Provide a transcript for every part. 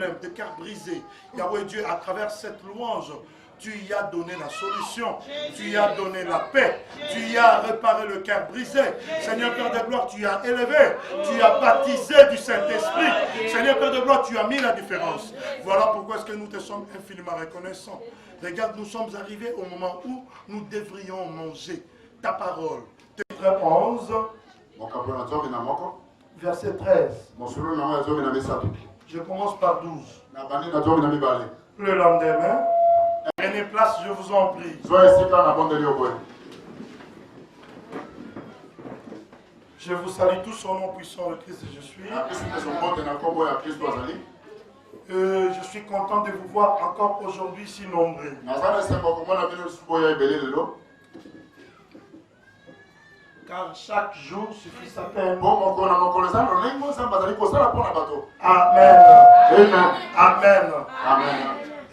problèmes, des cœurs brisés. Yahweh Dieu, à travers cette louange, tu y as donné la solution, tu y as donné la paix, tu y as réparé le cœur brisé. Seigneur Père de gloire, tu as élevé, tu as baptisé du Saint-Esprit. Seigneur Père de gloire, tu as mis la différence. Voilà pourquoi est-ce que nous te sommes infiniment reconnaissants. Regarde, nous sommes arrivés au moment où nous devrions manger ta parole. Chapitre 11, verset 13. Je commence par 12. Le lendemain, prenez place, je vous en prie. Je vous salue tous au nom puissant de Christ je suis. Je suis content de vous voir encore aujourd'hui si nombreux. Car chaque jour suffit sa peine. Amen. Amen.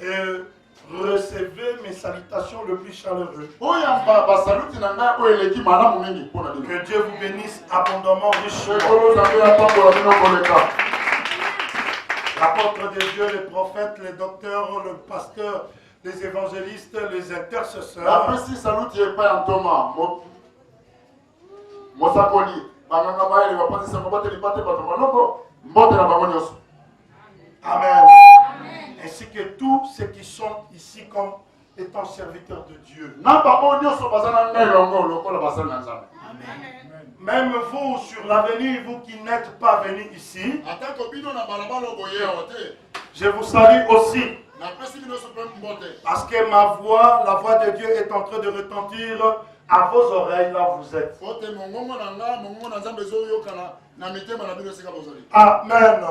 Et recevez mes salutations le plus chaleureux. Que Dieu vous bénisse abondamment richement. L'apôtre de Dieu, les prophètes, les docteurs, le pasteur, les évangélistes, les intercesseurs. Amen. Ainsi que tous ceux qui sont ici comme étant serviteurs de Dieu. Même vous sur l'avenir, vous qui n'êtes pas venus ici, je vous salue aussi. Parce que ma voix, la voix de Dieu est en train de retentir à vos oreilles là où vous êtes. Amen.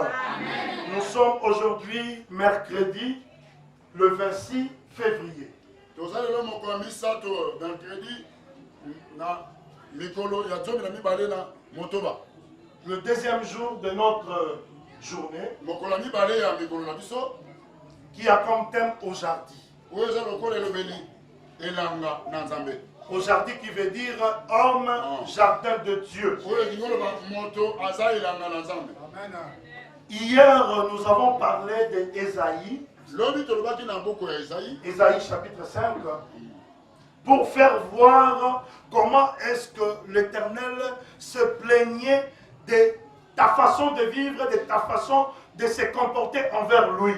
Nous sommes aujourd'hui mercredi le 26 février. Le deuxième jour de notre journée qui a comme thème aujourd'hui. Aujourd'hui qui veut dire homme, jardin de Dieu. Hier, nous avons parlé d'Ésaïe. Ésaïe chapitre 5. Pour faire voir comment est-ce que l'Éternel se plaignait de ta façon de vivre, de ta façon de se comporter envers lui.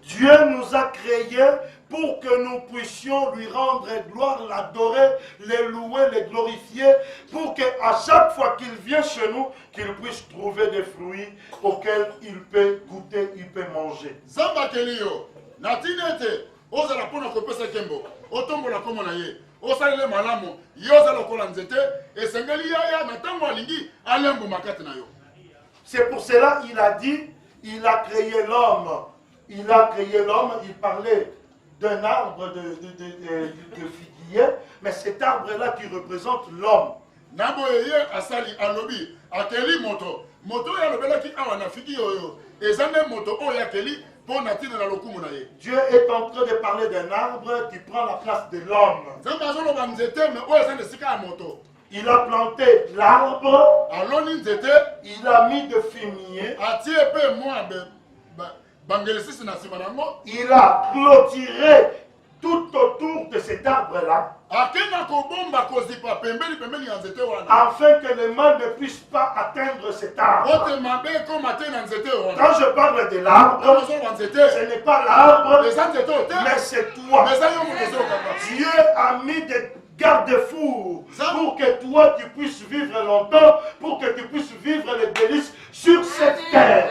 Dieu nous a créés pour que nous puissions lui rendre gloire, l'adorer, le louer, le glorifier, pour qu'à chaque fois qu'il vient chez nous, qu'il puisse trouver des fruits auxquels il peut goûter, il peut manger. C'est pour cela qu'il a dit, il a créé l'homme. Il a créé l'homme, il parlait d'un arbre de figuier, mais cet arbre-là qui représente l'homme. Dieu est en train de parler d'un arbre qui prend la place de l'homme. Il a planté l'arbre, il a mis de fumier, il a clôturé tout autour de cet arbre-là, afin que le mal ne puisse pas atteindre cet arbre. Quand je parle de l'arbre, ce n'est pas l'arbre, mais c'est toi. Dieu a mis des garde-fous pour que toi tu puisses vivre longtemps, pour que tu puisses vivre les délices sur cette terre.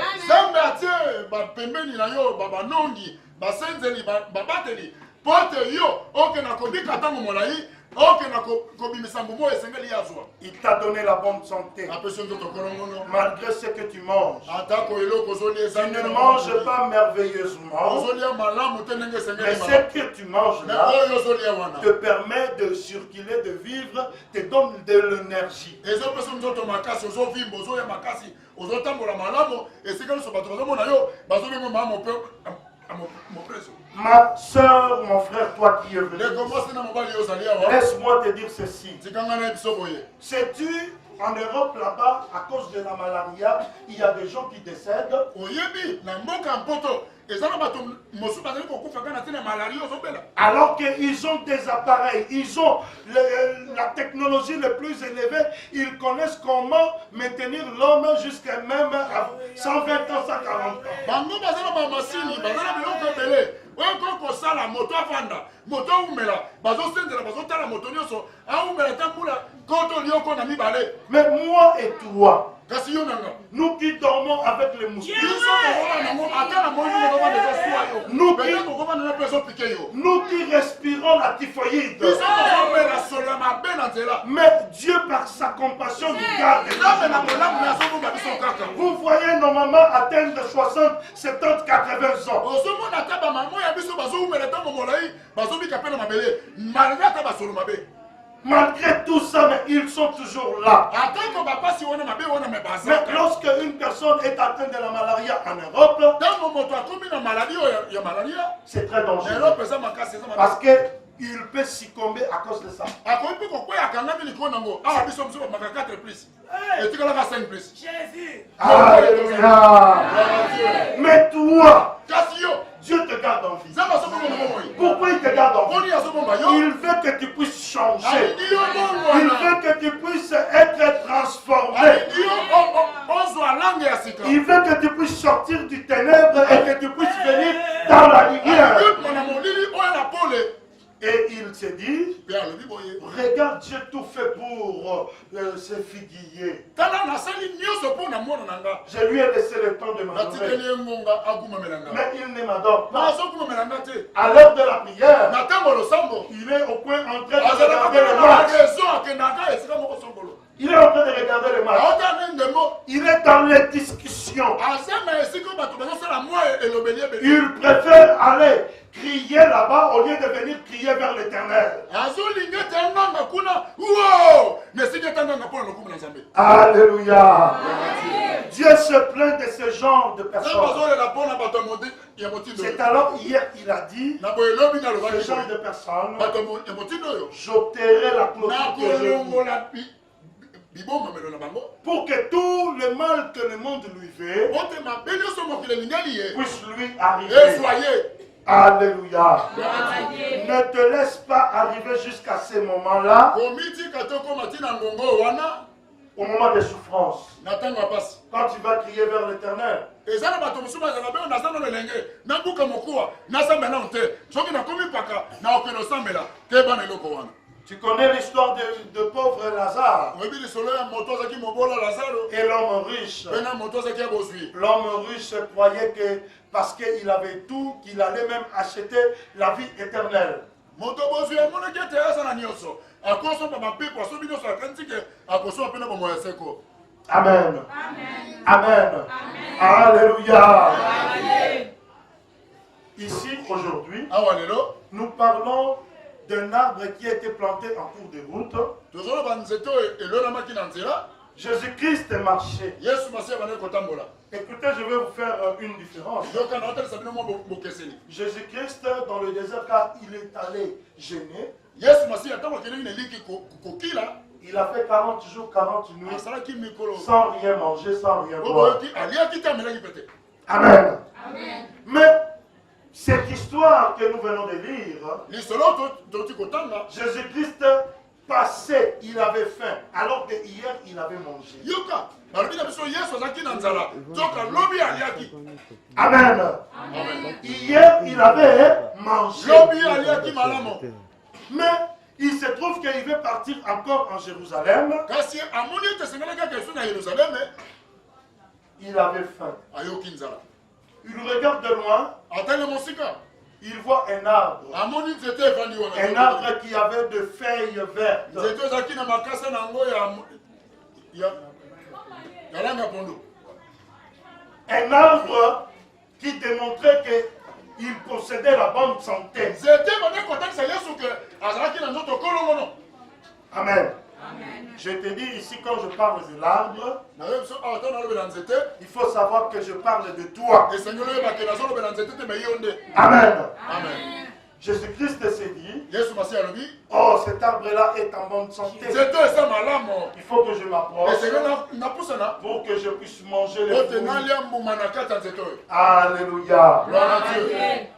Il t'a donné la bonne santé. Malgré ce que tu manges. Tu ne manges pas merveilleusement. Mais ce que tu manges là te permet de circuler, de vivre, te donne de l'énergie. Ma soeur, mon frère, toi qui es venu, laisse-moi te dire ceci. Sais-tu, en Europe là-bas, à cause de la malaria, il y a des gens qui décèdent. Alors qu'ils ont des appareils, ils ont la technologie la plus élevée, ils connaissent comment maintenir l'homme jusqu'à même à 120 ans, 140 ans. Mais moi et toi, nous qui dormons avec les moustiques, nous qui respirons la typhoïde, mais Dieu par sa compassion nous garde. Vous voyez nos mamans atteindre 60, 70, 80 ans. Malgré tout ça, mais ils sont toujours là. Mais lorsque une personne est atteinte de la malaria en Europe, c'est très dangereux. Parce qu'il peut succomber à cause de ça. Alléluia. Mais toi, Dieu te garde en vie. Pourquoi il te garde en vie? Il veut que tu puisses changer. Il veut que tu puisses être transformé. Il veut que tu puisses sortir du ténèbre et que tu puisses venir dans la lumière. Et il se dit, regarde, j'ai tout fait pour ce figuier. Je lui ai laissé le temps de m'adorer. Mais il ne m'adore pas. À l'heure de la prière, il est au point en train de regarder le match. Il est en train de regarder le match. Il est dans les discussions. Il préfère aller crier là-bas au lieu de venir crier vers l'Éternel. Alléluia. Dieu se plaint de ce genre de personnes. C'est alors hier qu'il a dit, ce genre de personnes, j'ôterai la clôture que je vis. Pour que tout le mal que le monde lui fait puisse lui arriver. Alléluia. Ne te laisse pas arriver jusqu'à ces moments-là, au moment des souffrances. Quand tu vas crier vers l'Éternel, tu connais l'histoire de pauvre Lazare et l'homme riche. L'homme riche croyait que parce qu'il avait tout, qu'il allait même acheter la vie éternelle. Amen. Amen. Alléluia. Ici, aujourd'hui, nous parlons d'un arbre qui a été planté en cours de route. Jésus-Christ est marché. Écoutez, je vais vous faire une différence. Jésus-Christ, dans le désert, car il est allé gêner, il a fait 40 jours, 40 nuits, sans rien manger, sans rien boire. Amen. Mais cette histoire que nous venons de lire, Jésus-Christ passait, il avait faim, alors que hier il avait mangé. Amen. Hier il avait mangé. Mais il se trouve qu'il veut partir encore en Jérusalem. Il avait faim. Il regarde de loin. Il voit un arbre. Un arbre qui avait de feuilles vertes. Un arbre qui démontrait qu'il possédait la bonne santé. Amen. Je te dis ici, quand je parle de l'arbre, il faut savoir que je parle de toi. Amen. Amen. Jésus-Christ s'est dit, oh, cet arbre-là est en bonne santé. Il faut que je m'approche pour que je puisse manger les fruits. Alléluia.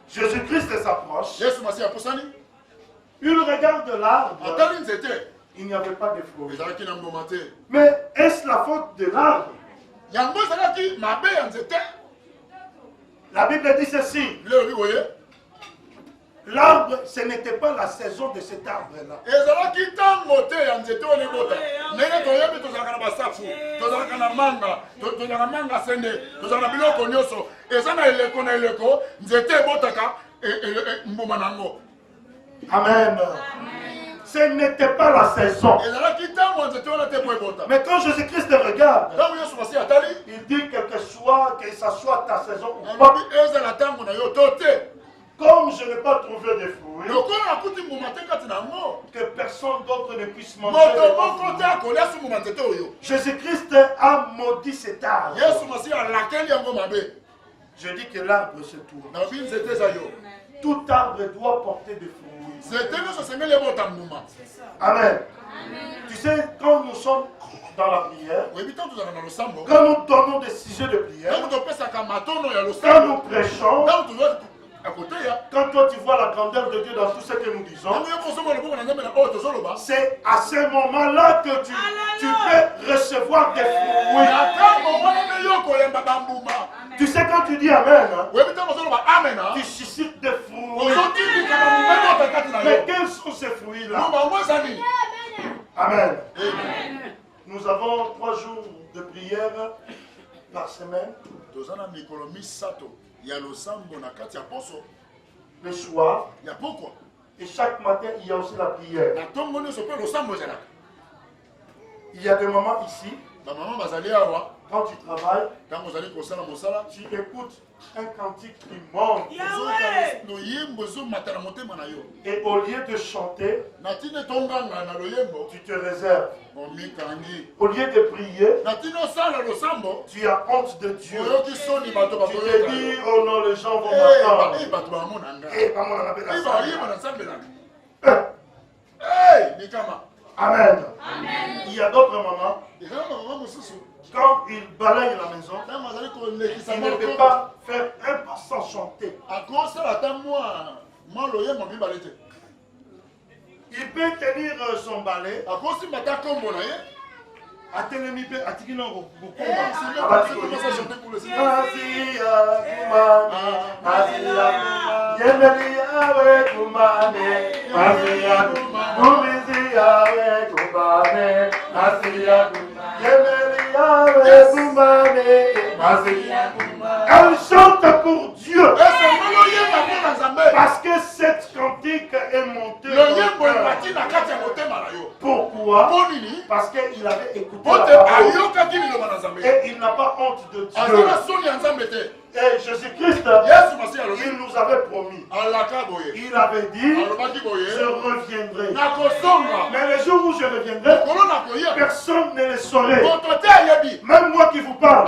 Jésus-Christ s'approche. Il regarde l'arbre. Il n'y avait pas de fruits. Mais est-ce la faute de l'arbre? La Bible dit ceci. L'arbre, ce n'était pas la saison de cet arbre-là. Amen. Ce n'était pas la saison. Mais quand Jésus-Christ regarde, il dit que ça soit ta saison ou pas. Comme je n'ai pas trouvé de fruits, que personne d'autre ne puisse manger. Jésus-Christ a maudit cet arbre. Je dis que l'arbre se tourne. Tout arbre doit porter des fruits. Amen. Tu sais, quand nous sommes dans la prière, quand nous donnons des sujets de prière, quand nous prêchons, quand toi tu vois la grandeur de Dieu dans tout ce que nous disons, c'est à ce moment-là que tu peux recevoir des fruits. Tu sais, quand tu dis Amen, tu suscites des fruits. Mais quels sont ces fruits-là? Amen. Nous avons 3 jours de prière par semaine. Le soir. Et chaque matin, il y a aussi la prière. Il y a des moments ici. Quand tu travailles, tu écoutes un cantique qui monte. Et au lieu de chanter, tu te réserves. Au lieu de prier, tu as honte de Dieu. Tu te dis, oh non, les gens vont m'entendre. Amen. Il y a d'autres moments, quand ils balayent la maison, ils ne peuvent pas faire un pas sans chanter. Il peut tenir son balai. Elle chante pour Dieu. Parce que cette cantique est montée. Pourquoi? Parce qu'il avait écouté la parole. Et il n'a pas honte de Dieu. Et Jésus-Christ, il nous avait promis. Il avait dit, je reviendrai. Mais le jour où je reviendrai, personne ne le saurait. Même moi qui vous parle,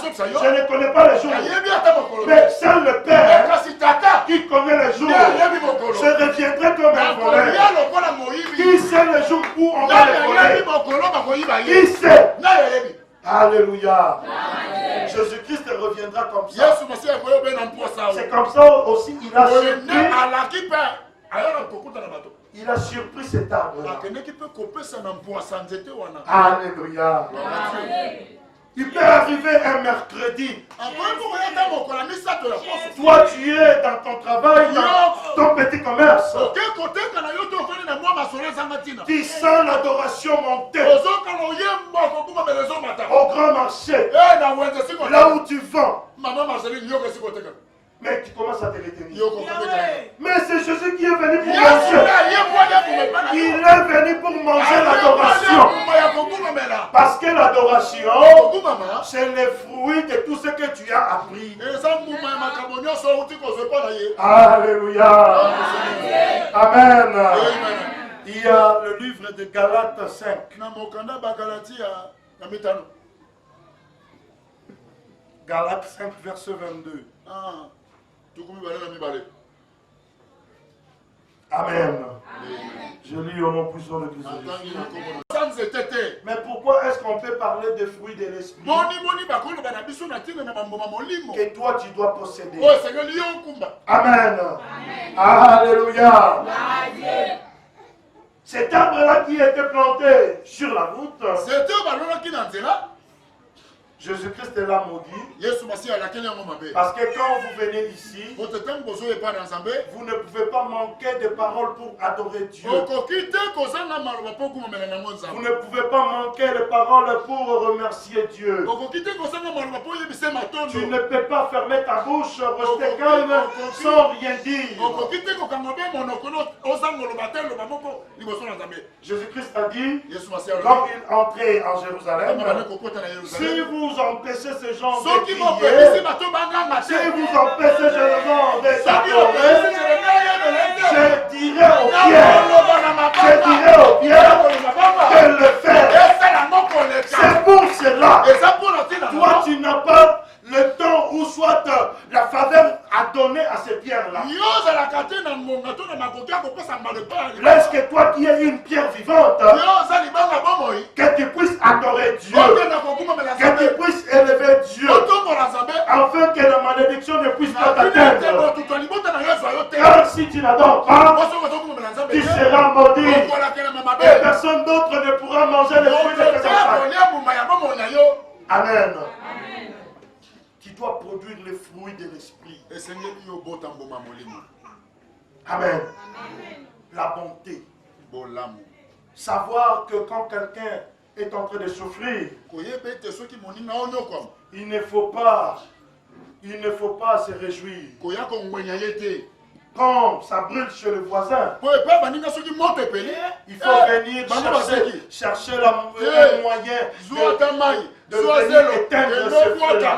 je ne connais pas les jours. Mais seul le Père qui connaît les jours. Je reviendrai comme un voleur. Qui sait le jour où on va le voler? Qui sait? Alléluia. Jésus-Christ reviendra comme ça. C'est comme ça aussi il a surpris cet arbre-là. Alléluia. Il peut arriver un mercredi. Toi, tu es dans ton travail, dans ton petit commerce. Tu sens l'adoration monter au grand marché. Là où tu vends. Mais tu commences à te retenir. Mais c'est Jésus qui est venu pour manger. Il est venu pour manger l'adoration. Parce que l'adoration, c'est le fruit de tout ce que tu as appris. Alléluia. Amen. Il y a le livre de Galates 5. Galates 5, verset 22. Amen. Je lis au nom puissant de Christ. Mais pourquoi est-ce qu'on peut parler des fruits de l'esprit que toi tu dois posséder? Amen. Alléluia. Cet arbre-là qui était planté sur la route, Jésus-Christ est là maudit. Parce que quand vous venez ici, vous ne pouvez pas manquer de paroles pour adorer Dieu. Vous ne pouvez pas manquer de paroles pour remercier Dieu. Tu ne peux pas fermer ta bouche, rester calme sans rien dire. Jésus-Christ a dit, quand il entrait en Jérusalem, si vous empêchez ces gens de prier, si vous empêchez ces gens de s'adorer, je dirai aux pierres de le faire. C'est pour cela. Toi, tu n'as pas le temps ou soit la faveur à donner à ces pierres-là. Laisse que toi qui es une pierre vivante, que tu puisses adorer Dieu, que tu puisses élever Dieu, afin que la malédiction ne puisse pas t'atteindre. Car si tu n'adores pas, tu seras maudit. Et personne d'autre ne pourra manger les fruits de tes entrailles. Amen. Tu dois produire les fruits de l'esprit. Amen. La bonté. Savoir que quand quelqu'un est en train de souffrir, il ne faut pas se réjouir. Quand ça brûle chez le voisin, il faut venir chercher un moyen de venir éteindre ce feu-là.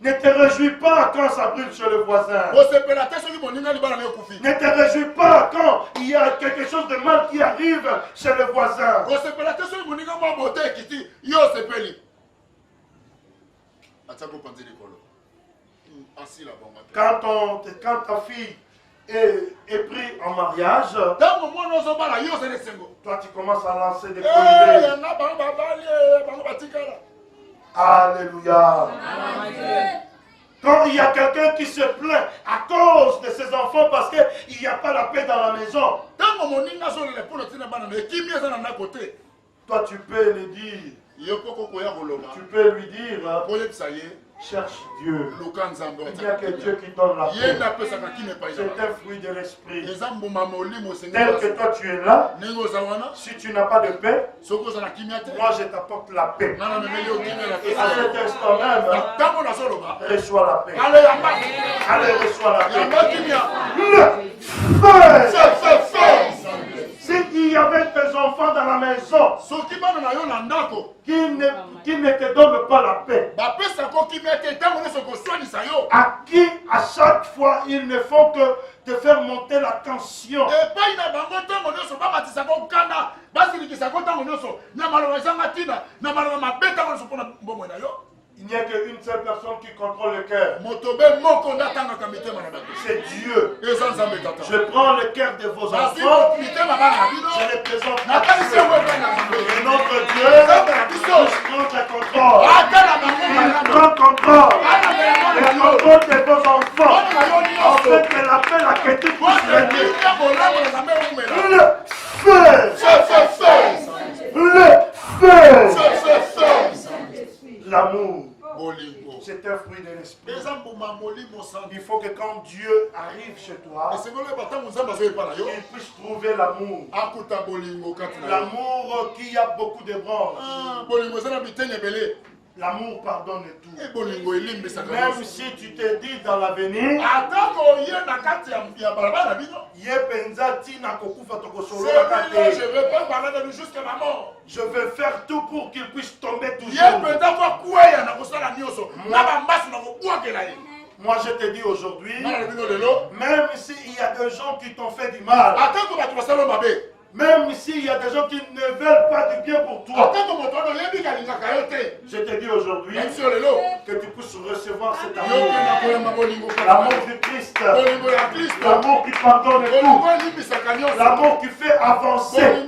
Ne te réjouis pas quand ça brûle chez le voisin. Ne te réjouis pas quand il y a quelque chose de mal qui arrive chez le voisin. Quand ta fille est prise en mariage, toi tu commences à lancer des colibés. Alléluia. Quand il y a quelqu'un qui se plaint à cause de ses enfants parce qu'il n'y a pas la paix dans la maison, toi tu peux le dire. Tu peux lui dire, cherche Dieu. Il n'y a que Dieu qui donne la paix. C'est un fruit de l'esprit. Tel que toi tu es là, si tu n'as pas de paix, moi je t'apporte la paix. Et à cet instant même, reçois la paix. Allez, reçois la paix. S'il y avait tes enfants dans la maison qui ne te donnent pas la paix, à qui à chaque fois ils ne font que te faire monter la tension, il n'y a qu'une seule personne qui contrôle le cœur. C'est Dieu. Je prends le cœur de vos enfants, je les présente à Dieu. Et notre Dieu prend le contrôle. Il prend le contrôle. Le contrôle de vos enfants. En fait, que l'appel à que tu puisses venir. Le feu. L'amour. C'est un fruit de l'esprit. Il faut que quand Dieu arrive chez toi, il puisse trouver l'amour. L'amour qui a beaucoup de branches. L'amour pardonne tout. Même si tu te dis dans l'avenir, je vais faire tout pour qu'il puisse tomber toujours. Moi je te dis aujourd'hui, même s'il y a des gens qui t'ont fait du mal, Même s'il y a des gens qui ne veulent pas du bien pour toi, je te dis aujourd'hui que tu puisses recevoir cet amour. L'amour du Christ. L'amour qui pardonne tout. L'amour qui fait avancer. Le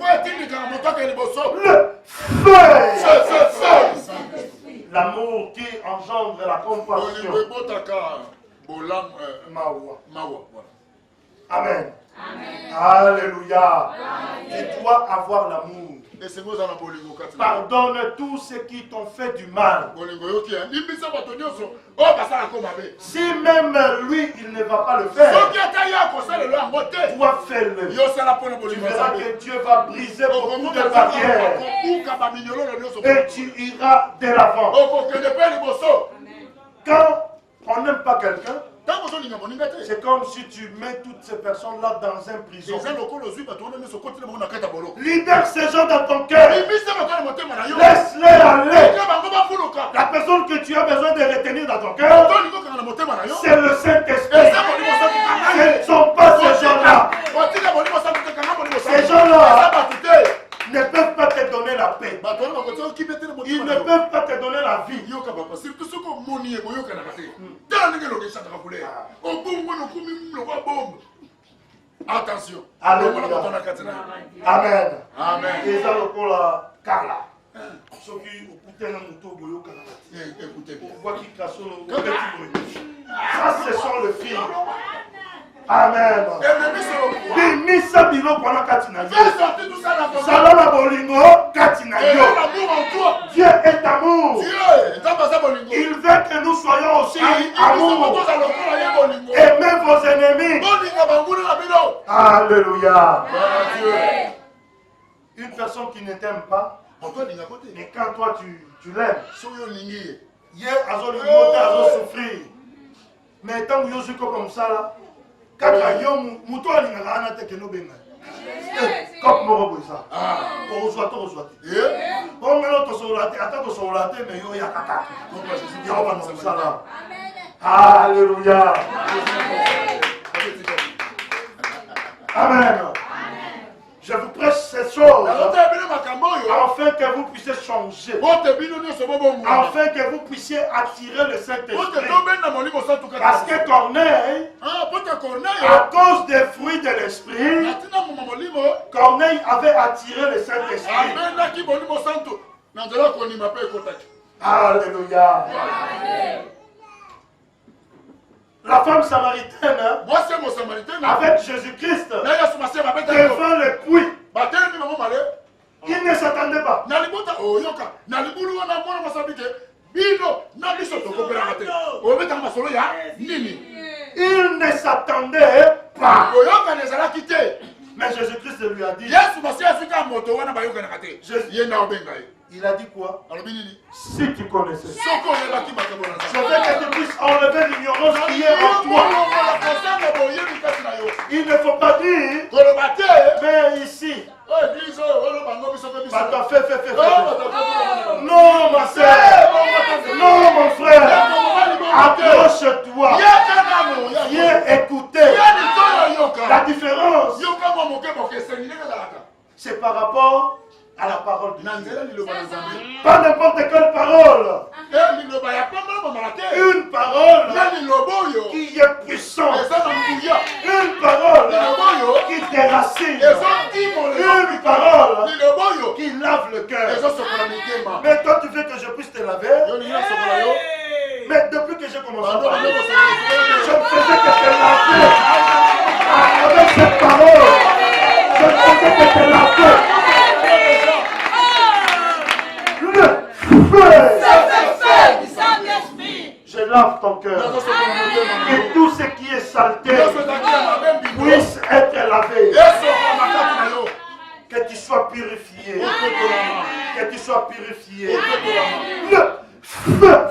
feu. L'amour qui engendre la compassion. Amen. Alléluia. Tu dois avoir l'amour. Pardonne tous ceux qui t'ont fait du mal. Si même lui, il ne va pas le faire, toi fais-le. Tu verras que Dieu va briser beaucoup de barrières. Et tu iras de l'avant. Quand on n'aime pas quelqu'un, c'est comme si tu mets toutes ces personnes-là dans un prison. Libère ces gens dans ton cœur. Laisse-les aller. La personne que tu as besoin de retenir dans ton cœur, c'est le Saint-Esprit. Ce ne sont pas ces gens-là. Ces gens-là ne peuvent pas te donner la paix. Ils ne peuvent pas te donner la vie. Attention. Alléluia. Amen. Amen. Ça, ce sont les filles. Amen. Bimisa bilo pendant Katina. Salama bolingo Katina. Dieu est amour. Il veut que nous soyons aussi amour. Aimez vos ennemis. Alléluia. Une personne qui ne t'aime pas, mais quand toi tu l'aimes, hier Azolingo Azo souffrir. Mais tant que je suis comme ça là, kaka yo muto alingaka ana te ke no benga kop moko boye sa okozwa te okozwa te ongelo tosola te ata tosola te me yo yaka kaka yango bana kosala. Alléluia. Amen. Je vous prêche ces choses afin que vous puissiez changer, afin que vous puissiez attirer le Saint-Esprit. Parce que Corneille, à cause des fruits de l'Esprit, Corneille avait attiré le Saint-Esprit. Alléluia. La femme samaritaine, avec Jésus-Christ, devant le puits, il ne s'attendait pas. Il ne s'attendait pas. Mais Jésus-Christ lui a dit, il a dit quoi? Si tu connaissais, je veux que tu puisses enlever l'ignorance qui est en toi. Il ne faut pas dire, mais ici, fais. Non, ma soeur, non, mon frère, approche-toi, viens écouter. La différence, c'est par rapport à la parole de Dieu. Pas n'importe quelle parole. Une parole qui est puissante. Une parole qui déracine. Une parole qui lave le cœur. Mais toi, tu veux que je puisse te laver? Mais depuis que j'ai commencé à parler, je ne faisais que te laver. Avec cette parole, je ne faisais que te laver. Je lave ton cœur. Que tout ce qui est saleté puisse être lavé. Que tu sois purifié. Que tu sois purifié. Le feu.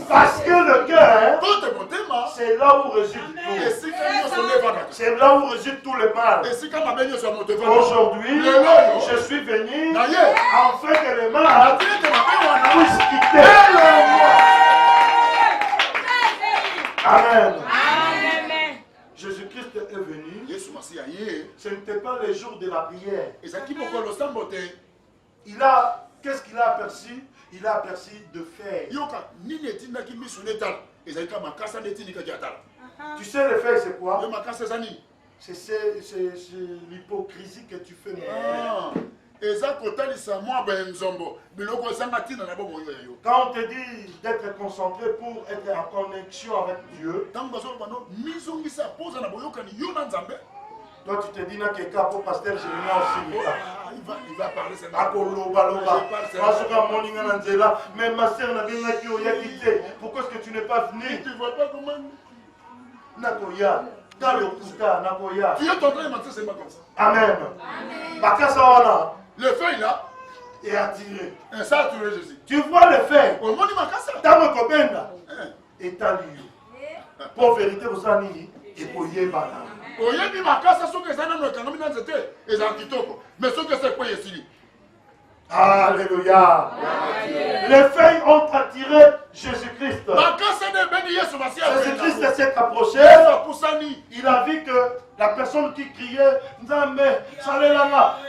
Parce que le cœur, c'est là où réside tout. C'est là où réside tout le mal. Aujourd'hui, je suis venu afin que le mal puisse quitter. Amen. Jésus-Christ est venu Ce n'était pas le jour de la prière. Qu'est-ce qu'il a aperçu? Il a aperçu de fer. Tu sais, le fer, c'est quoi? C'est l'hypocrisie que tu fais. Quand on te dit d'être concentré pour être en connexion avec Dieu, toi tu te dis que pour pasteur Jérémie aussi. Il va parler c'est mais ma soeur n'a bien quitté. Pourquoi est-ce que tu n'es pas venu? Tu vois pas comment Nakoya. Dans le Kuta, Nakoya. Tu es en train de mentir, c'est pas comme ça. Amen. Bakasa le feu là est attiré. Ça a tué Jésus. Tu vois le fait. Au monde Makasa. Dans le Kobenda. Et t'as lu. Pour vérité, vous en avez et pour Yébana. Oyebi Makasa, ce que ça n'a pas quand même c'était et en kitoko. Mais ce que c'est quoi ici? Alléluia. Les feuilles ont attiré Jésus-Christ. Jésus-Christ s'est approché. Il a vu que la personne qui criait,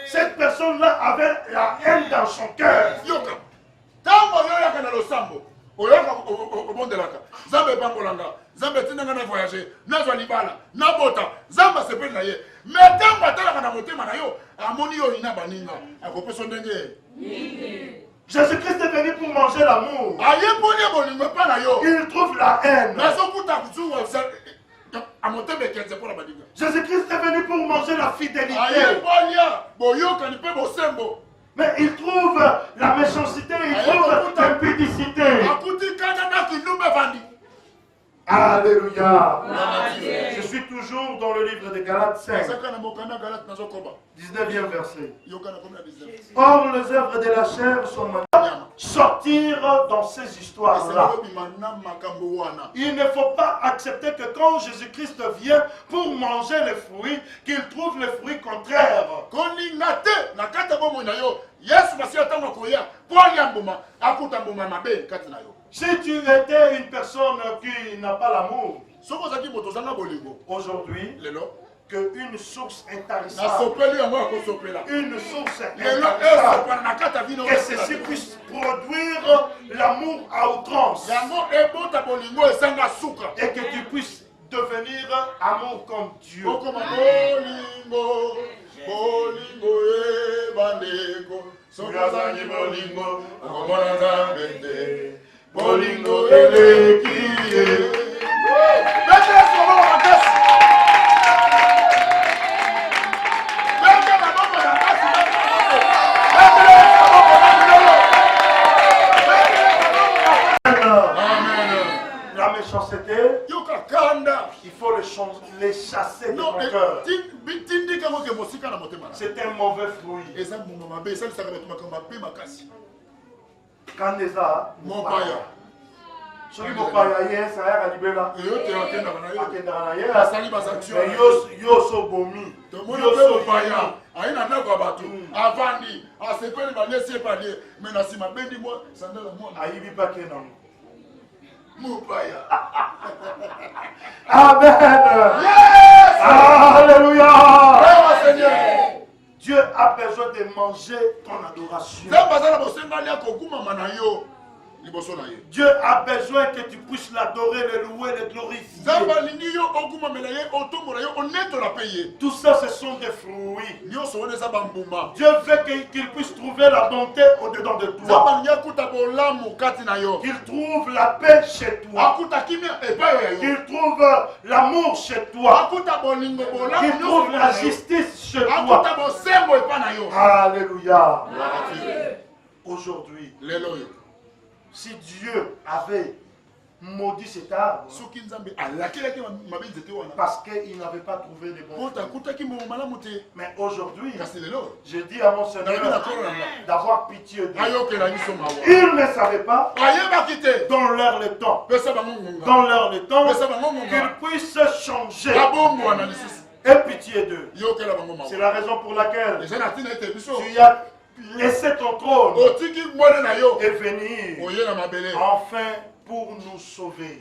cette personne-là avait la haine dans son cœur. Jésus-Christ est venu pour manger l'amour. Il trouve la haine. Jésus-Christ est venu pour manger la fidélité. Mais il trouve la méchanceté, il trouve l'impudicité. Alléluia. Je suis toujours dans le livre de Galates 5. 19e verset. Or, les œuvres de la chair sont maintenant sortir dans ces histoires-là. Il ne faut pas accepter que quand Jésus-Christ vient pour manger les fruits, qu'il trouve les fruits contraires. Si tu étais une personne qui n'a pas l'amour, aujourd'hui, qu'une source intarissable, une source intarissable, que ceci puisse produire l'amour à outrance, et que tu puisses devenir amour comme Dieu. Bolingo elekie. La méchanceté, il faut les chasser de ton cœur. C'est un mauvais fruit. Quand les a, mon père. Ce qui m'a payé, ça a libéré. Yo so bomi. Yo so paya. Aina na kwa batu. Avandi. Asepeli ba laisser parler. Mais na sima bendi moi, sandala moi. Ayibi pa kenan. Mupaya. Amen. Yes. Alléluia. Seigneur. Dieu a besoin de manger ton adoration. Dieu a besoin que tu puisses l'adorer, le louer, le glorifier. Tout ça, ce sont des fruits. Dieu veut qu'il puisse trouver la bonté au-dedans de toi. Qu'il trouve la paix chez toi. Qu'il trouve l'amour chez toi. Qu'il trouve la justice chez toi. Alléluia. Aujourd'hui, si Dieu avait maudit cet arbre, parce qu'il n'avait pas trouvé de bon fruits. Mais aujourd'hui, je dis à mon Seigneur d'avoir pitié d'eux. Ils ne savaient pas, dans leur le temps, qu'ils puissent changer. Et pitié d'eux. C'est la raison pour laquelle tu as laissé ton trône et venir enfin pour nous sauver.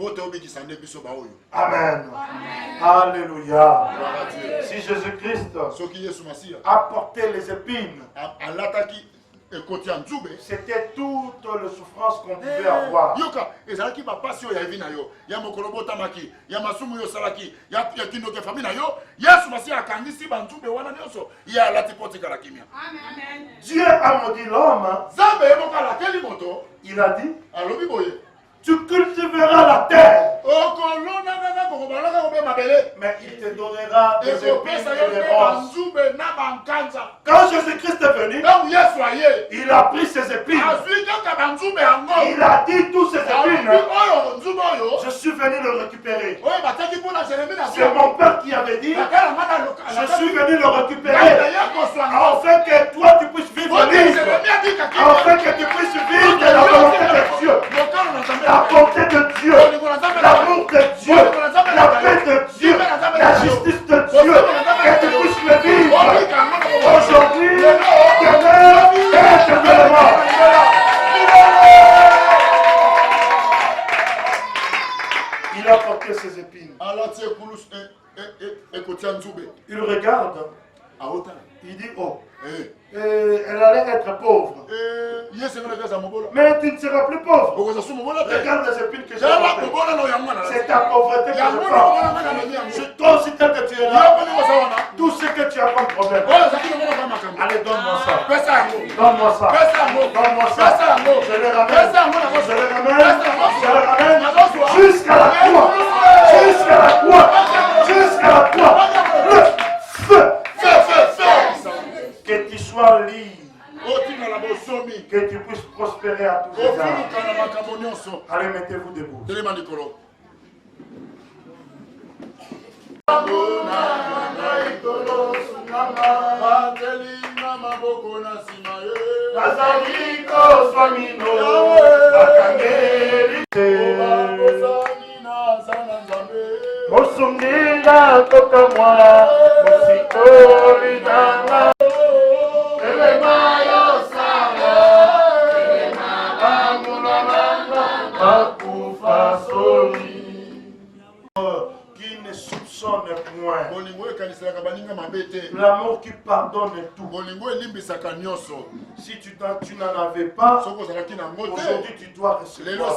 Amen. Amen. Alléluia. Gloire à Dieu. Si Jésus-Christ Soki Yesu Masiya a porté les épines, alataki ekoti ya nzube c'était toute la souffrance qu'on pouvait avoir. yoka ezalaki bapasi oyo ya evi na yo ya mokolo botamaki ya masumu yo osalaki ya kindoki fami na yo Yesu Masiya akangisi banzube wana nyonso ye alati po tikala kimia. Dieu a maudit l'homme. Nzambe ye moko alakeli moto Il a dit, alobi boye tu cultiveras la terre, okolonananga kokobalaka kobe mabele mais il te donnera des épines ekopesa yo et des mpe ronces. banzube na bankanza. Quand Jésus-Christ est venu, ntango Yesu aye il a pris ses épines. azwi kaka banzube yango Il a dit tous ses alobi épines. oyo nzube oyo Je suis venu le récupérer. oyo bataki mpona Jérémie na C'est mon père qui avait dit, je suis venu le récupérer afin que toi tu puisses vivre libre, afin que tu puisses vivre la volonté de Dieu, la bonté de Dieu, l'amour de Dieu, la paix de Dieu, la justice de Dieu, que tu puisses le vivre aujourd'hui, demain et éternellement. Il a porté ses épines. Il regarde, il dit, oh, elle allait être pauvre. Mais tu ne seras plus pauvre. Regarde les épines que j'ai portées. C'est ta pauvreté que je porte. Toi aussi, tel que tu es là, tout ce que tu as comme problème. Allez, donne-moi ça. Donne-moi ça. Donne-moi ça. Je le ramène. Je le ramène. Je le ramène. Jusqu'à la croix. Jusqu'à la croix. Jusqu'à la croix. Le feu. Que tu sois libre. Que tu puisses prospérer à tous les âges. Allez, mettez-vous debout. Mosundinga toka mwa musikoli nanga elema yosanga elema bamuna nanga bakufa soli qui ne soupçonne point, l'amour qui pardonne tout. Si tu n'en avais pas, aujourd'hui tu dois recevoir.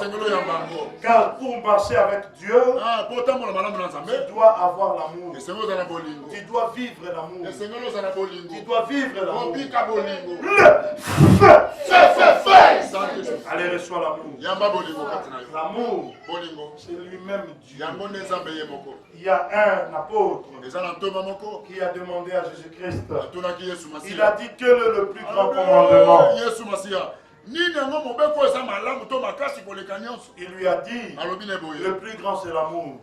Car pour marcher avec Dieu, tu dois avoir l'amour. Tu dois vivre l'amour. Tu dois vivre l'amour. Le feu. Allez, reçois l'amour. L'amour, c'est lui-même Dieu. Il y a un apôtre qui a demandé à Jésus-Christ. Il a dit quel est le plus grand commandement. Il lui a dit, le plus grand c'est l'amour.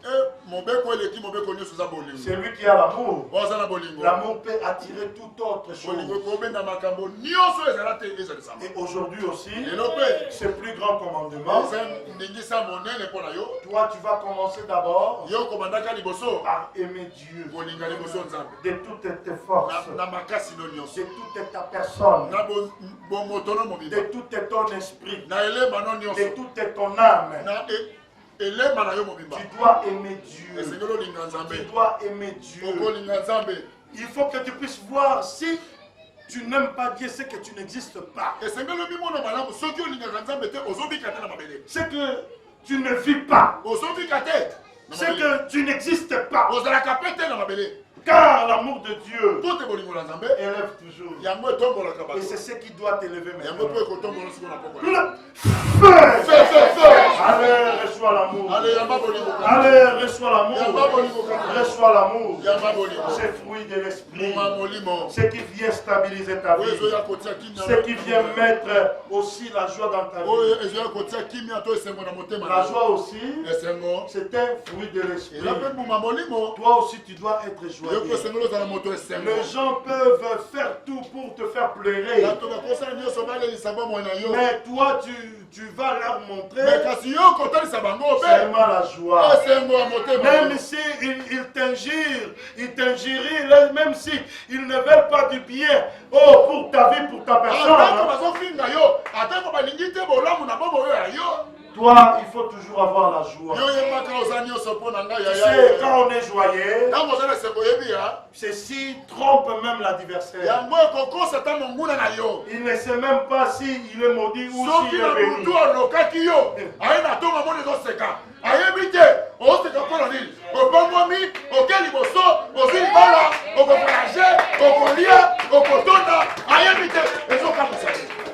C'est lui qui a l'amour. L'amour peut attirer toute autre chose. Et aujourd'hui aussi, ce plus grand commandement, toi tu vas commencer d'abord par aimer Dieu de toutes tes forces, de toute ta personne, de tout ton esprit, de toute ton âme. Tu dois aimer Dieu. Tu dois aimer Dieu. Il faut que tu puisses voir si tu n'aimes pas Dieu, c'est que tu n'existes pas. C'est que tu ne vis pas. C'est que tu n'existes pas. Car l'amour de Dieu élève toujours. Et c'est ce qui doit t'élever maintenant. Allez, reçois l'amour. Allez, reçois l'amour. Reçois l'amour. C'est fruit de l'esprit. Ce qui vient stabiliser ta vie. Ce qui vient mettre aussi la joie dans ta vie. La joie aussi, c'est un fruit de l'esprit. Toi aussi, tu dois être joyeux. Les gens peuvent faire tout pour te faire pleurer. Mais toi, tu vas leur montrer seulement la joie. Même si ils t'injurient, même si ils ne veulent pas du bien pour ta vie, pour ta personne. Toi, il faut toujours avoir la joie. Tu sais, quand on est joyeux, hein? ceci trompe même l'adversaire. Il ne sait même pas s'il est maudit ou s'il est béni.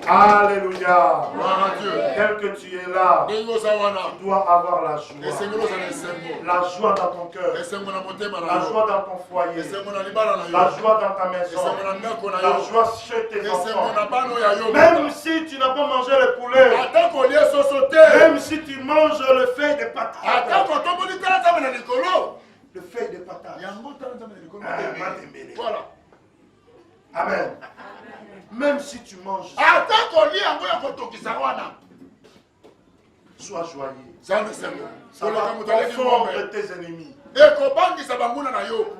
Alléluia. Tel que tu es là, tu dois avoir la joie. La joie dans ton cœur. La joie dans ton foyer. La joie dans ta maison. La joie chez tes enfants. Même si tu n'as pas mangé le poulet. Même si tu manges le feuille de patate. Le feuille de patate. Voilà. Amen. Même si tu manges, sois joyeux. Ça va confondre tes ennemis.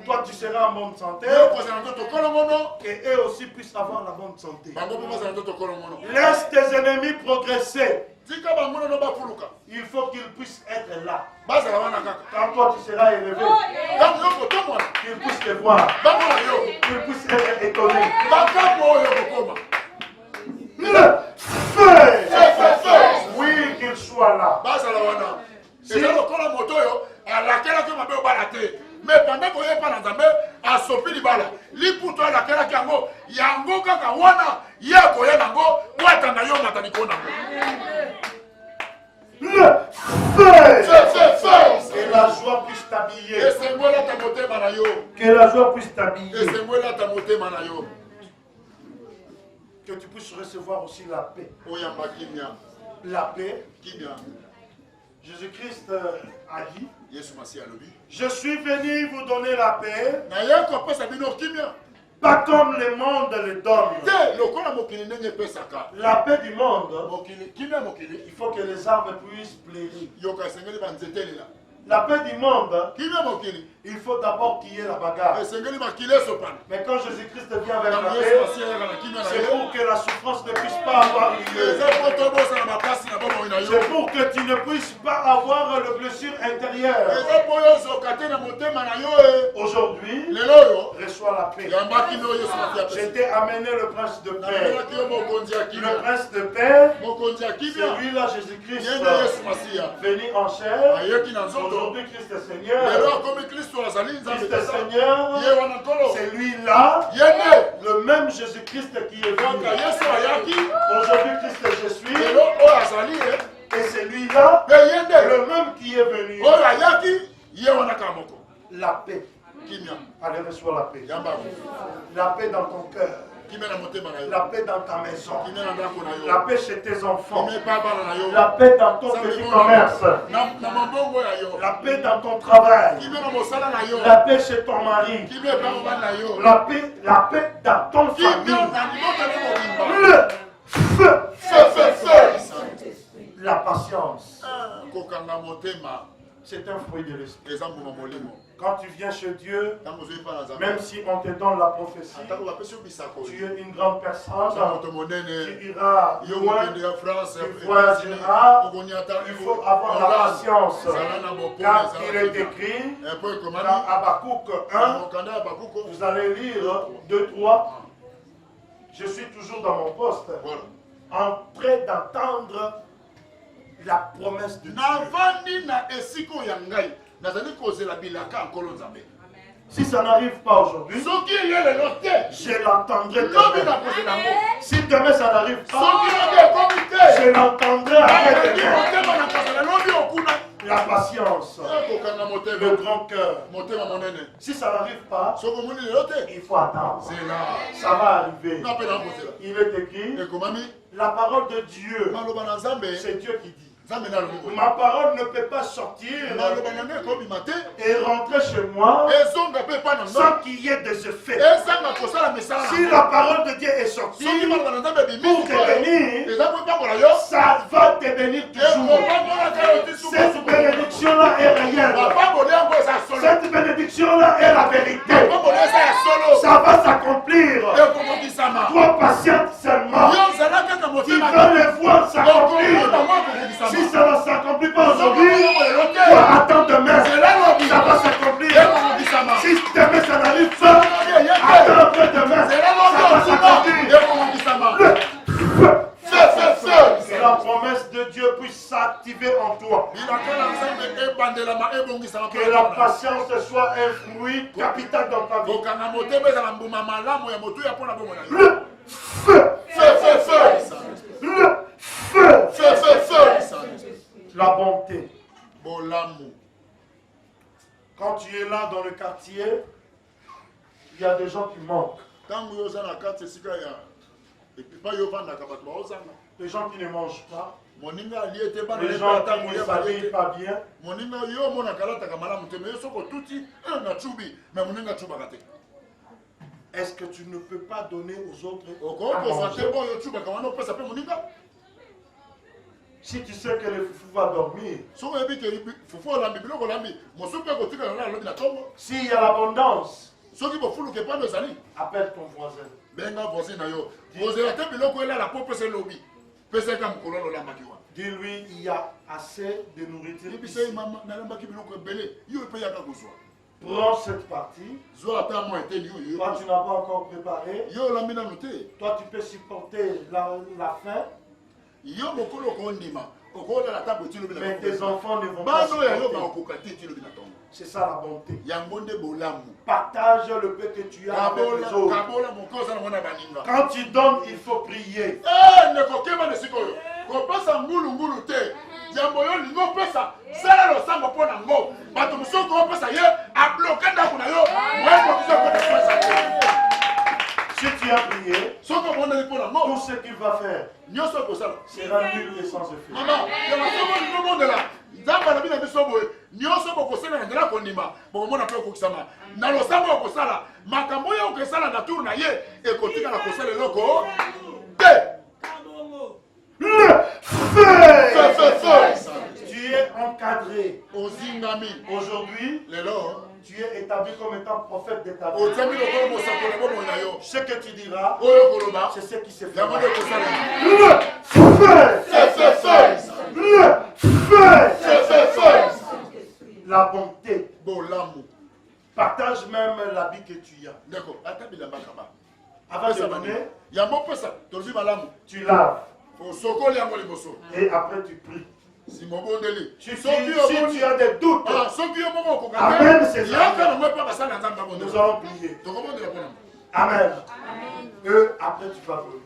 Toi, tu seras en bonne santé. Et eux aussi puissent avoir la bonne santé. Laisse tes ennemis progresser. Il faut qu'ils puissent être là. Quand toi tu seras élevé, qu'ils puissent te voir. Qu'ils puissent être étonnés. Le feu! Oui, qu'il soit là. Mais pendant que vous n'avez pas l'ensemble, à Sopi Libala, l'ipouto la kera kiango, yango kaka wana, yako yango, watana yo mataniko nango. Le feu! Que la joie puisse t'habiller. Que la joie puisse t'habiller. Que tu puisses recevoir aussi la paix. La paix. Jésus-Christ a dit, je suis venu vous donner la paix, pas comme le monde le donne. La paix du monde, il faut que les arbres puissent fleurir. La paix du monde, il faut d'abord qu'il y ait la bagarre. Mais quand Jésus-Christ vient avec la paix, c'est pour que la souffrance ne puisse pas avoir lieu. C'est pour que tu ne puisses pas avoir le blessure intérieure. Aujourd'hui, reçois la paix. J'ai été amené le prince de paix. Le prince de paix, c'est lui-là, Jésus-Christ, venu en chair. Aujourd'hui, Christ est Seigneur. Christ est Seigneur. C'est lui-là, le même Jésus-Christ qui est venu. Aujourd'hui, Christ est je suis. Et c'est lui-là, le même qui est venu. La paix. Allez, reçois la paix. La paix dans ton cœur. La paix dans ta maison. La paix chez tes enfants. La paix dans ton petit commerce. La paix dans ton travail. La paix chez ton mari. La paix dans ton famille. Le feu. La patience. C'est un fruit de l'esprit. Quand tu viens chez Dieu, même si on te donne la prophétie, tu es une grande personne, tu iras loin, tu voyageras, il faut avoir la patience. Car il est écrit dans Habakkuk 1, vous allez lire 2-3, je suis toujours dans mon poste, en train d'entendre la promesse de Dieu. Si ça n'arrive pas aujourd'hui, je l'entendrai demain. Si demain ça n'arrive pas, je l'entendrai après demain. La patience, le grand cœur. Si ça n'arrive pas, il faut attendre. Ça va arriver. Il est écrit, la parole de Dieu, c'est Dieu qui dit. Ma parole ne peut pas sortir et rentrer chez moi sans qu'il y ait des effets. Si la parole de Dieu est sortie pour te bénir, ça va te bénir toujours. Cette bénédiction-là est réelle. Cette bénédiction-là est la vérité. Ça va s'accomplir. Toi, patiente seulement. Tu vas le voir s'accomplir. Si ça va s'accomplir, Que la promesse de Dieu puisse s'activer en toi. Que la patience soit un fruit capital dans ta vie. Le feu. La bonté. Quand tu es là dans le quartier, il y a des gens qui manquent. Les gens qui ne mangent pas. Les gens qui ne s'habillent pas bien. Est-ce que tu ne peux pas donner aux autres à manger? Si tu sais que le foufou va dormir, s'il y a l'abondance, appelle ton voisin. Dis-lui, il y a assez de nourriture ici. Prends cette partie. Toi, tu n'as pas encore préparé. Toi, tu peux supporter la faim. Mais tes enfants ne vont pas supporter. C'est ça la bonté. Partage le peu que tu as avec les autres. Quand tu donnes, il faut prier. Si tu as prié, tout ce qu'il va faire sera nul et sans effet. Tu es encadré. Aujourd'hui, tu es établi comme étant prophète d'état. Ce que tu diras, c'est ce qui se fait. La bonté. Partage même l'habit que tu as. Avant de donner, tu laves. Et après tu pries. Si tu as des doutes, amène ces âmes. Nous allons prier. Amen. Eux, après tu vas brûler.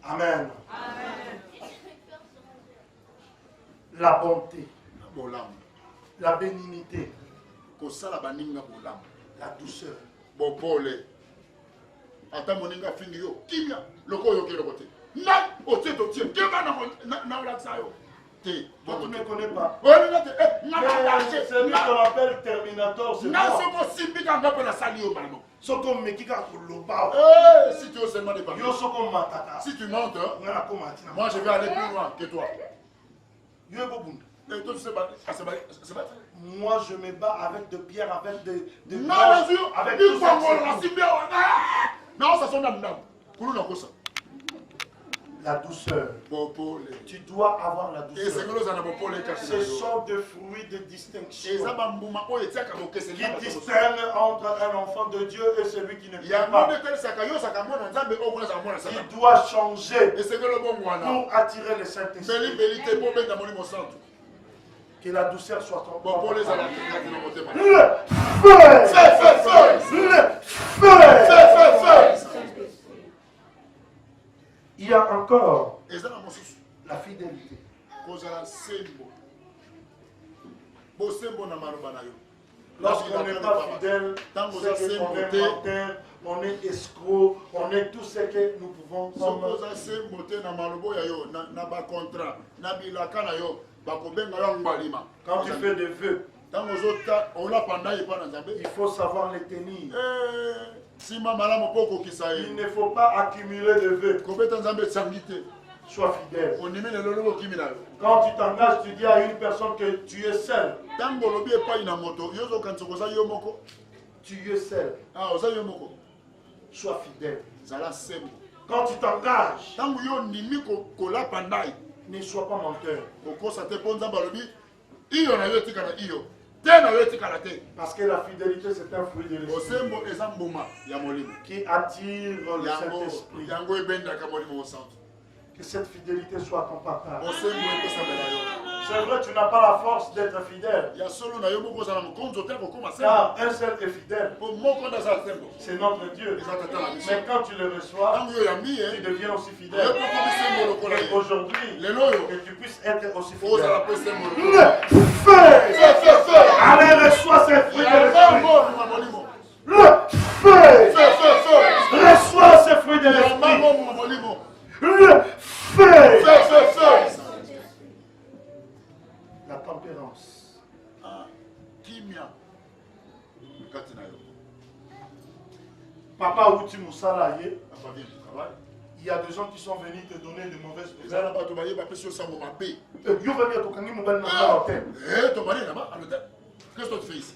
Amen. La bonté, la bénignité, la douceur. Toi, tu ne connais pas. Celui qu'on appelle Terminator, c'est moi. Si tu montes, moi je vais aller plus loin que toi. Et toi, tu sais battre. Moi, je me bats avec de pierres, avec des avec tout ça. La douceur. Tu dois avoir la douceur. Ce sont des fruits de distinction qui distinguent entre un enfant de Dieu et celui qui ne vient pas. Il doit changer pour attirer le Saint-Esprit. Que la douceur soit en toi. Il y a encore la fidélité. Lorsqu'on n'est pas fidèle, c'est qu'on est menteur, on est escroc, on est tout ce que nous pouvons Quand tu fais des vœux, il faut savoir les tenir. Il ne faut pas accumuler de vœux. Sois fidèle. Quand tu t'engages, tu dis à une personne que tu es seul. Tu es seul. Sois fidèle. Quand tu t'engages, ne sois pas menteur. Parce que la fidélité, c'est un fruit de l'esprit qui attire le Saint-Esprit. Que cette fidélité soit ton partage. C'est vrai, tu n'as pas la force d'être fidèle. Car un seul est fidèle. C'est notre Dieu. Mais quand tu le reçois, tu deviens aussi fidèle. Et aujourd'hui, que tu puisses être aussi fidèle. Le feu! Allez, reçois ces fruits de l'esprit. Le feu! Reçois ces fruits de l'esprit. Le feu! La tempérance. Papa Outi Moussala, il y a des gens qui sont venus te donner de mauvaises nouvelles. Qu'est-ce que tu fais ici?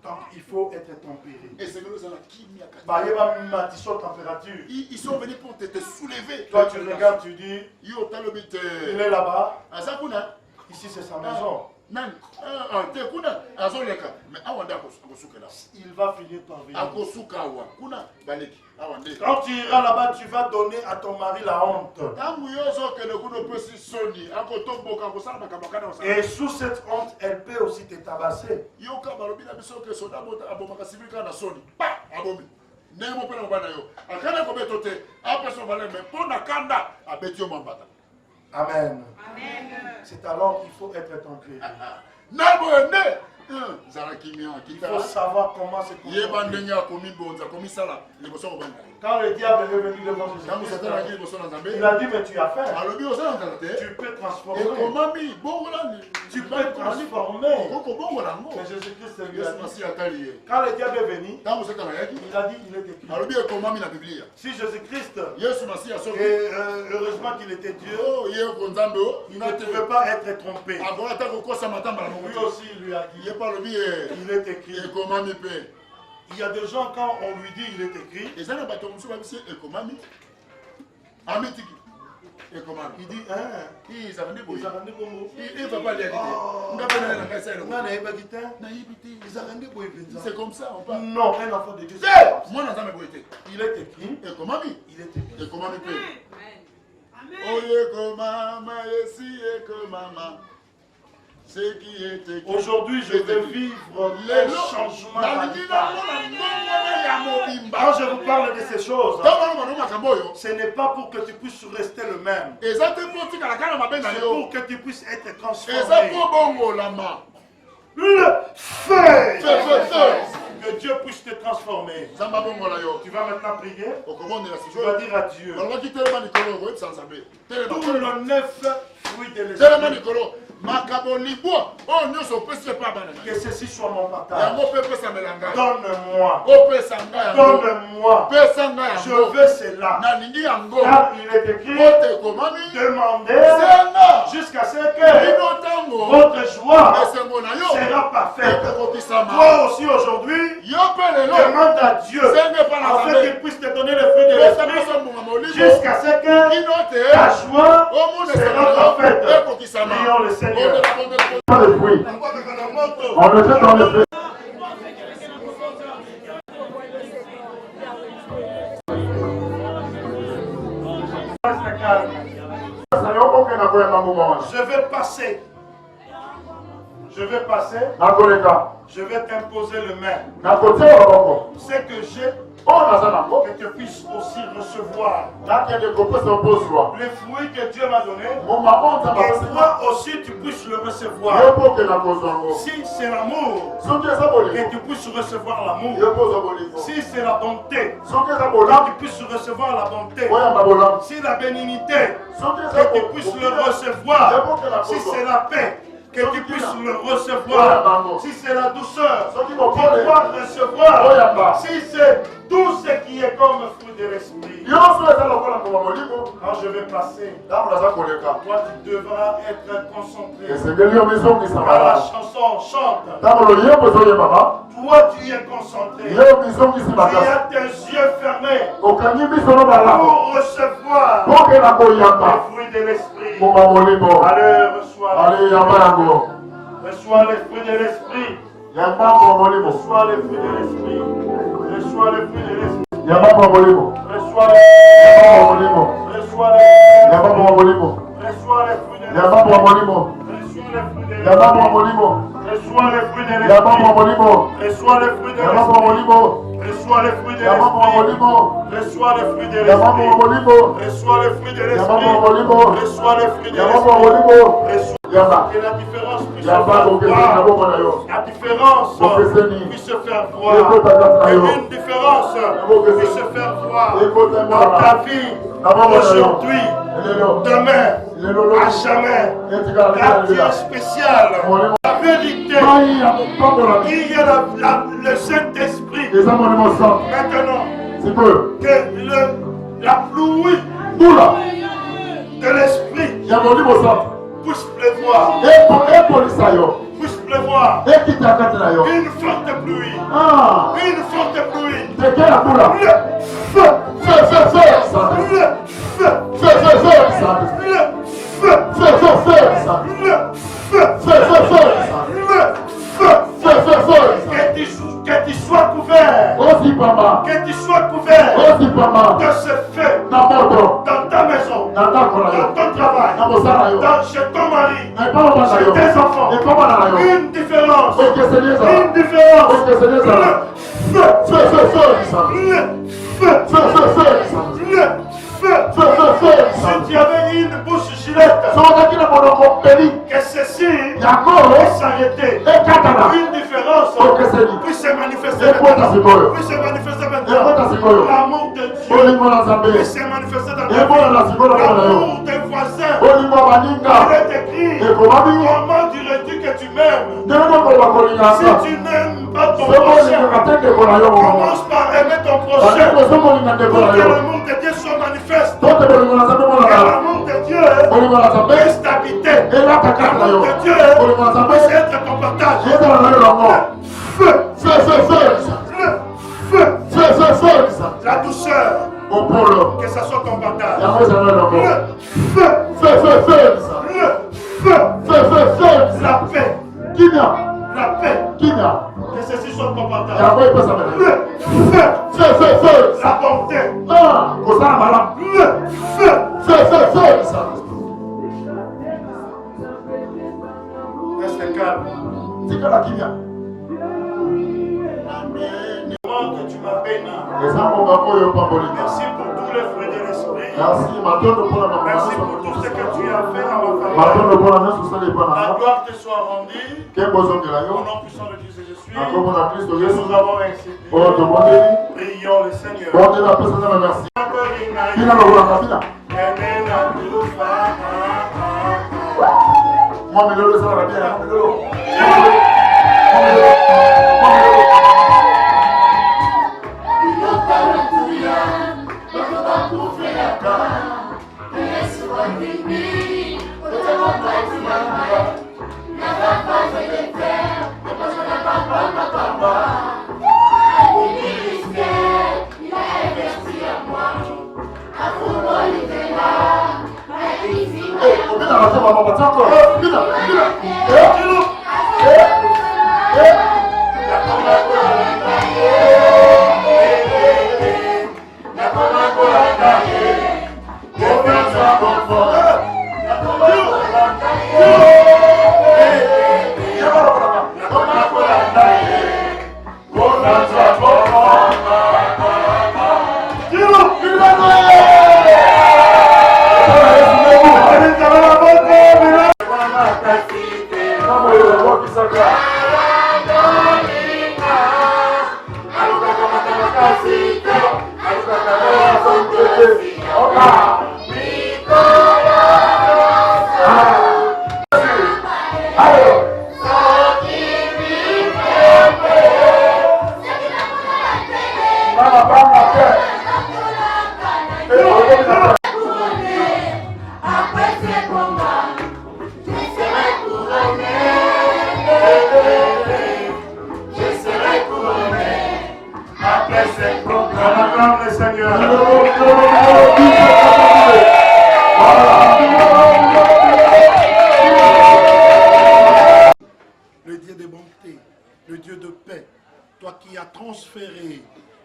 Donc il faut être tempéré. Et c'est Ils sont venus pour te soulever. Toi tu regardes, tu dis, il est là-bas. Ici c'est sa maison. Il va finir par venir. Quand tu iras là-bas, tu vas donner à ton mari la honte. Et sous cette honte, elle peut aussi te tabasser. Amen. C'est alors qu'il faut être tempéré. Il faut savoir comment se comporter. Quand le diable est venu devant Jésus, il a dit, mais tu as faim. Tu peux transformer. Tu peux transformer. Mais Jésus-Christ lui a dit, quand le diable est venu, il a dit, il est écrit. Si Jésus-Christ, et heureusement qu'il était Dieu, il ne pouvait pas être trompé. Lui aussi, il lui a dit, il est écrit. Il y a des gens, quand on lui dit il est écrit, il dit, c'est comme ça, on parle. Non, un enfant de Dieu. Il est écrit. Il est écrit. Aujourd'hui, je vais vivre le changement radical. Quand je vous parle de ces choses, ce n'est pas pour que tu puisses rester le même. C'est pour que tu puisses être transformé. Le feu! Que Dieu puisse te transformer. Tu vas maintenant prier. Tu vas dire à Dieu. Tout le 9 fruits de l'esprit. Que ceci soit mon partage. Donne-moi. Donne-moi. Je veux cela. Car il est écrit, demandez jusqu'à ce que votre joie sera parfaite. Toi aussi aujourd'hui, demande à Dieu afin qu'il puisse te donner le fruit de l'esprit jusqu'à ce que ta joie sera parfaite. Prions le Seigneur. On le fait dans le feu. Je vais passer. Je vais t'imposer le main. Ce que j'ai, que tu puisses aussi recevoir les fruits que Dieu m'a donnés, et toi aussi tu puisses le recevoir. Si c'est l'amour, que tu puisses recevoir l'amour. Si c'est la bonté, que tu puisses recevoir la bonté. Si la bénignité, que tu puisses le recevoir. Si c'est la paix, que tu puisses le recevoir. Si c'est la douceur, tu dois recevoir. Si c'est tout ce qui est comme fruit de l'esprit. Quand je vais passer, toi tu devras être concentré. Quand la chanson chante, toi tu es concentré. Tu as tes yeux fermés pour recevoir les fruits de l'esprit. Allez, reçois les fruits de l'esprit. Reçois les fruits de l'esprit. Reçois les fruits de l'esprit. Reçois les fruits de Reçois les fruits de l'esprit. Reçois les fruits de l'esprit. Reçois les fruits de l'esprit. Reçois les fruits de l'esprit. Reçois les fruits de l'esprit. Reçois les fruits de l'esprit. Que la différence puisse se faire voir. La différence puisse se faire voir. Que une différence puisse se faire voir dans ta vie aujourd'hui, demain, à jamais. Car tu es spécial. La vérité, il y a le Saint-Esprit. Maintenant, que la pluie de l'Esprit puisse pleuvoir. Puisse pleuvoir. Une forte pluie. Une forte pluie. Le feu. Que tu sois couvert. Que tu sois couvert de ce feu dans ta maison, dans ton travail, chez ton mari, chez tes enfants. Une différence. Une différence. Si tu avais une bouche gilette, que ceci puisse s'arrêter. Une différence puisse se manifester maintenant. L'amour de Dieu puisse se manifester dans ta vie. L'amour des voisins. Il est écrit, comment dirais-tu que tu m'aimes? Si tu n'aimes pas ton prochain, commence par aimer ton prochain. Pour que l'amour de Dieu soit manifeste. Que l'amour de Dieu puisse t'habiter. L'amour de Dieu puisse être ton partage. La douceur. Que ça soit ton partage. La paix. La paix. Que ceci soit ton partage. La bonté. Reste calme. Que tu m'as béni. Merci pour tous les fruits de l'esprit. Merci pour tout ce que tu as fait à ma famille. La gloire te soit rendue. Au nom puissant de Jésus, je suis. Nous avons ainsi dit. Prions le Seigneur. le Dieu de paix, toi qui as transféré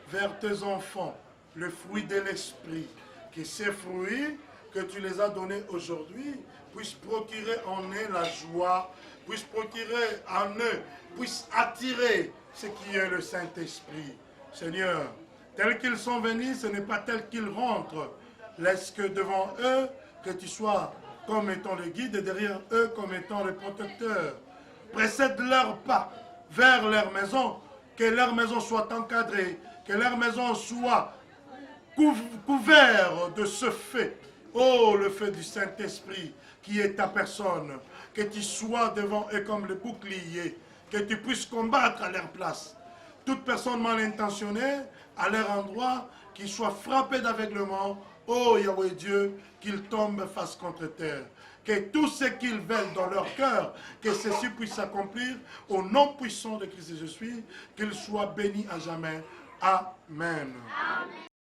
vers tes enfants le fruit de l'esprit, que ces fruits que tu les as donnés aujourd'hui puissent procurer en eux la joie, puissent procurer en eux, puissent attirer ce qui est le Saint-Esprit. Seigneur, tels qu'ils sont venus, ce n'est pas tel qu'ils rentrent. Laisse que devant eux, que tu sois comme étant le guide et derrière eux comme étant le protecteur. Précède leurs pas vers leur maison, que leur maison soit encadrée, que leur maison soit couverte de ce feu. Oh, le feu du Saint-Esprit qui est ta personne. Que tu sois devant eux comme le bouclier, que tu puisses combattre à leur place. Toute personne mal intentionnée, à leur endroit, qui soit frappée d'aveuglement, oh Yahweh Dieu, qu'ils tombent face contre terre. Que tout ce qu'ils veulent dans leur cœur, que ceci puisse s'accomplir au nom puissant de Christ je suis, qu'ils soient bénis à jamais. Amen. Amen.